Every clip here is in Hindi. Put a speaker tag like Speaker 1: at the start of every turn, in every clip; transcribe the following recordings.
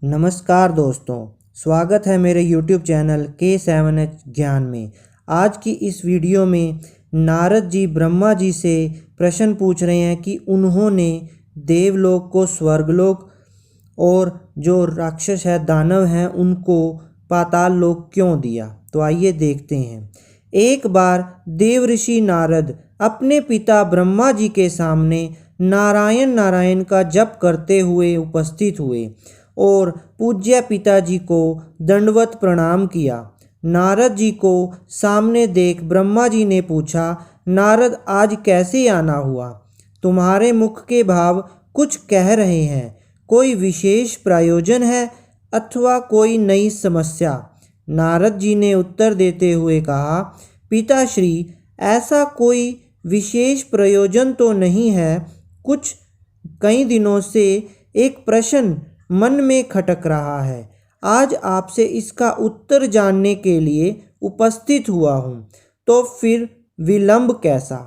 Speaker 1: नमस्कार दोस्तों, स्वागत है मेरे YouTube चैनल K7H ज्ञान में। आज की इस वीडियो में नारद जी ब्रह्मा जी से प्रश्न पूछ रहे हैं कि उन्होंने देवलोक को स्वर्गलोक और जो राक्षस है दानव हैं उनको पाताल लोक क्यों दिया। तो आइए देखते हैं। एक बार देवऋषि नारद अपने पिता ब्रह्मा जी के सामने नारायण नारायण का जप करते हुए उपस्थित हुए और पूज्य पिताजी को दंडवत प्रणाम किया। नारद जी को सामने देख ब्रह्मा जी ने पूछा, नारद आज कैसे आना हुआ? तुम्हारे मुख के भाव कुछ कह रहे हैं। कोई विशेष प्रयोजन है अथवा कोई नई समस्या? नारद जी ने उत्तर देते हुए कहा, पिताश्री ऐसा कोई विशेष प्रयोजन तो नहीं है। कुछ कई दिनों से एक प्रश्न मन में खटक रहा है। आज आपसे इसका उत्तर जानने के लिए उपस्थित हुआ हूँ। तो फिर विलंब कैसा?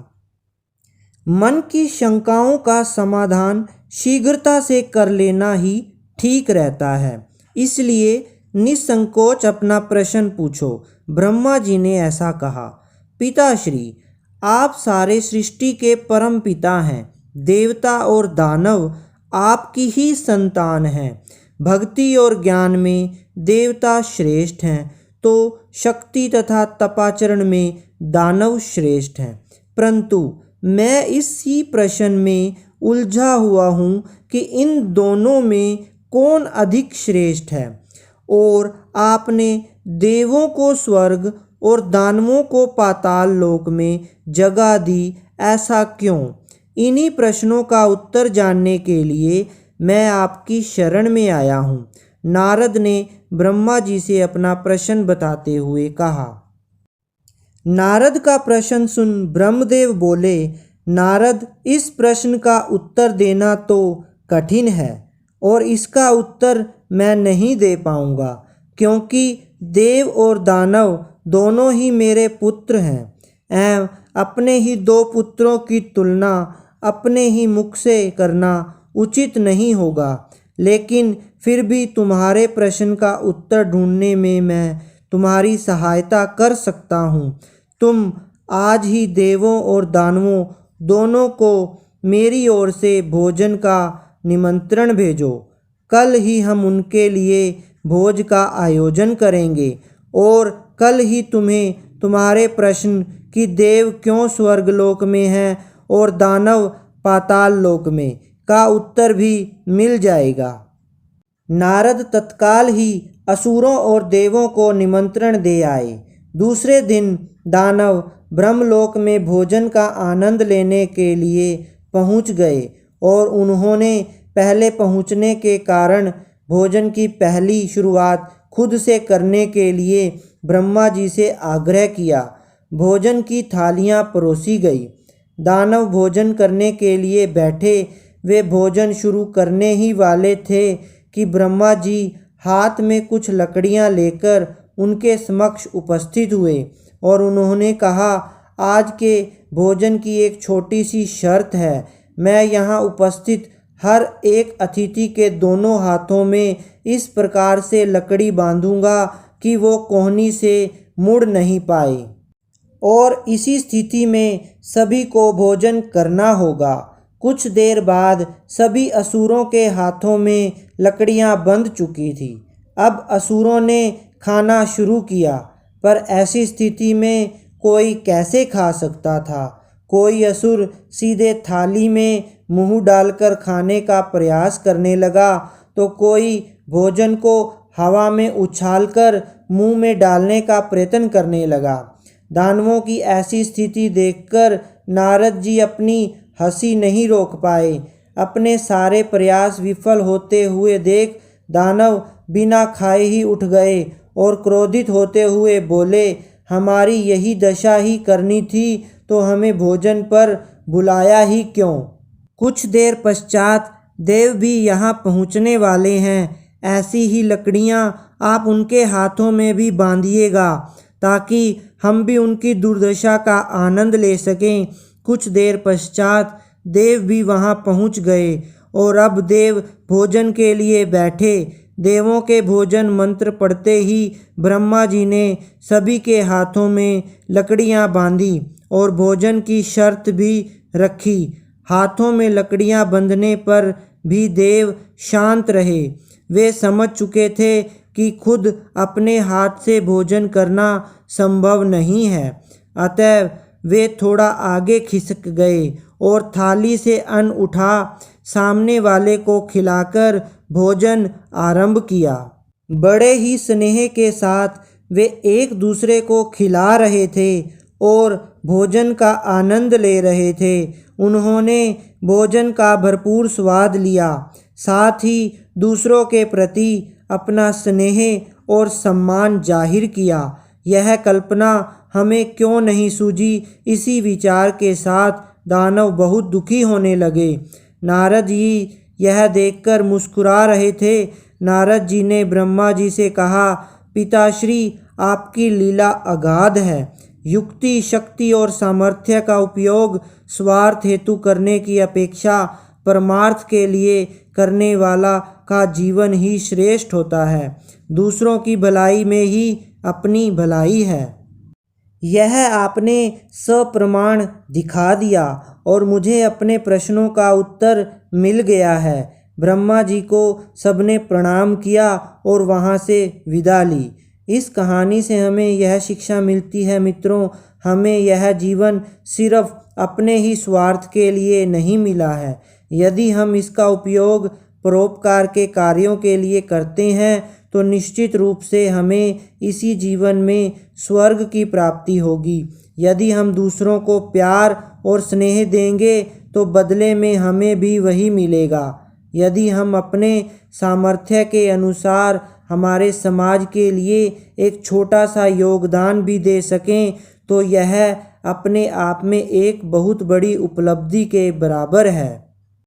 Speaker 1: मन की शंकाओं का समाधान शीघ्रता से कर लेना ही ठीक रहता है, इसलिए निसंकोच अपना प्रश्न पूछो। ब्रह्मा जी ने ऐसा कहा। पिताश्री, आप सारे सृष्टि के परम पिता हैं। देवता और दानव आपकी ही संतान हैं। भक्ति और ज्ञान में देवता श्रेष्ठ हैं तो शक्ति तथा तपाचरण में दानव श्रेष्ठ हैं। परंतु मैं इसी प्रश्न में उलझा हुआ हूँ कि इन दोनों में कौन अधिक श्रेष्ठ है, और आपने देवों को स्वर्ग और दानवों को पाताल लोक में जगह दी, ऐसा क्यों? इन्हीं प्रश्नों का उत्तर जानने के लिए मैं आपकी शरण में आया हूँ। नारद ने ब्रह्मा जी से अपना प्रश्न बताते हुए कहा। नारद का प्रश्न सुन ब्रह्मदेव बोले, नारद, इस प्रश्न का उत्तर देना तो कठिन है और इसका उत्तर मैं नहीं दे पाऊँगा, क्योंकि देव और दानव दोनों ही मेरे पुत्र हैं एवं अपने ही दो पुत्रों की तुलना अपने ही मुख से करना उचित नहीं होगा। लेकिन फिर भी तुम्हारे प्रश्न का उत्तर ढूंढने में मैं तुम्हारी सहायता कर सकता हूँ। तुम आज ही देवों और दानवों दोनों को मेरी ओर से भोजन का निमंत्रण भेजो। कल ही हम उनके लिए भोज का आयोजन करेंगे और कल ही तुम्हें तुम्हारे प्रश्न कि देव क्यों स्वर्गलोक में हैं और दानव पाताल लोक में का उत्तर भी मिल जाएगा। नारद तत्काल ही असुरों और देवों को निमंत्रण दे आए। दूसरे दिन दानव ब्रह्मलोक में भोजन का आनंद लेने के लिए पहुंच गए और उन्होंने पहले पहुंचने के कारण भोजन की पहली शुरुआत खुद से करने के लिए ब्रह्मा जी से आग्रह किया। भोजन की थालियां परोसी गई। दानव भोजन करने के लिए बैठे। वे भोजन शुरू करने ही वाले थे कि ब्रह्मा जी हाथ में कुछ लकड़ियां लेकर उनके समक्ष उपस्थित हुए और उन्होंने कहा, आज के भोजन की एक छोटी सी शर्त है। मैं यहाँ उपस्थित हर एक अतिथि के दोनों हाथों में इस प्रकार से लकड़ी बांधूंगा कि वो कोहनी से मुड़ नहीं पाए, और इसी स्थिति में सभी को भोजन करना होगा। कुछ देर बाद सभी असुरों के हाथों में लकड़ियां बंध चुकी थी। अब असुरों ने खाना शुरू किया, पर ऐसी स्थिति में कोई कैसे खा सकता था? कोई असुर सीधे थाली में मुंह डालकर खाने का प्रयास करने लगा तो कोई भोजन को हवा में उछालकर मुंह में डालने का प्रयत्न करने लगा। दानवों की ऐसी स्थिति देखकर नारद जी अपनी हंसी नहीं रोक पाए। अपने सारे प्रयास विफल होते हुए देख दानव बिना खाए ही उठ गए और क्रोधित होते हुए बोले, हमारी यही दशा ही करनी थी तो हमें भोजन पर बुलाया ही क्यों? कुछ देर पश्चात देव भी यहाँ पहुँचने वाले हैं। ऐसी ही लकड़ियाँ आप उनके हाथों में भी बांधिएगा ताकि हम भी उनकी दुर्दशा का आनंद ले सकें। कुछ देर पश्चात देव भी वहां पहुंच गए और अब देव भोजन के लिए बैठे। देवों के भोजन मंत्र पढ़ते ही ब्रह्मा जी ने सभी के हाथों में लकड़ियां बांधी और भोजन की शर्त भी रखी। हाथों में लकड़ियां बंधने पर भी देव शांत रहे। वे समझ चुके थे कि खुद अपने हाथ से भोजन करना संभव नहीं है, अतः वे थोड़ा आगे खिसक गए और थाली से अन्न उठा सामने वाले को खिलाकर भोजन आरंभ किया। बड़े ही स्नेह के साथ वे एक दूसरे को खिला रहे थे और भोजन का आनंद ले रहे थे। उन्होंने भोजन का भरपूर स्वाद लिया, साथ ही दूसरों के प्रति अपना स्नेह और सम्मान जाहिर किया। यह कल्पना हमें क्यों नहीं सूझी? इसी विचार के साथ दानव बहुत दुखी होने लगे। नारद जी यह देखकर मुस्कुरा रहे थे। नारद जी ने ब्रह्मा जी से कहा, पिताश्री, आपकी लीला अगाध है। युक्ति, शक्ति और सामर्थ्य का उपयोग स्वार्थ हेतु करने की अपेक्षा परमार्थ के लिए करने वाला का जीवन ही श्रेष्ठ होता है। दूसरों की भलाई में ही अपनी भलाई है। यह आपने सप्रमाण दिखा दिया और मुझे अपने प्रश्नों का उत्तर मिल गया है। ब्रह्मा जी को सबने प्रणाम किया और वहाँ से विदा ली। इस कहानी से हमें यह शिक्षा मिलती है मित्रों, हमें यह जीवन सिर्फ अपने ही स्वार्थ के लिए नहीं मिला है। यदि हम इसका उपयोग परोपकार के कार्यों के लिए करते हैं तो निश्चित रूप से हमें इसी जीवन में स्वर्ग की प्राप्ति होगी। यदि हम दूसरों को प्यार और स्नेह देंगे तो बदले में हमें भी वही मिलेगा। यदि हम अपने सामर्थ्य के अनुसार हमारे समाज के लिए एक छोटा सा योगदान भी दे सकें तो यह अपने आप में एक बहुत बड़ी उपलब्धि के बराबर है।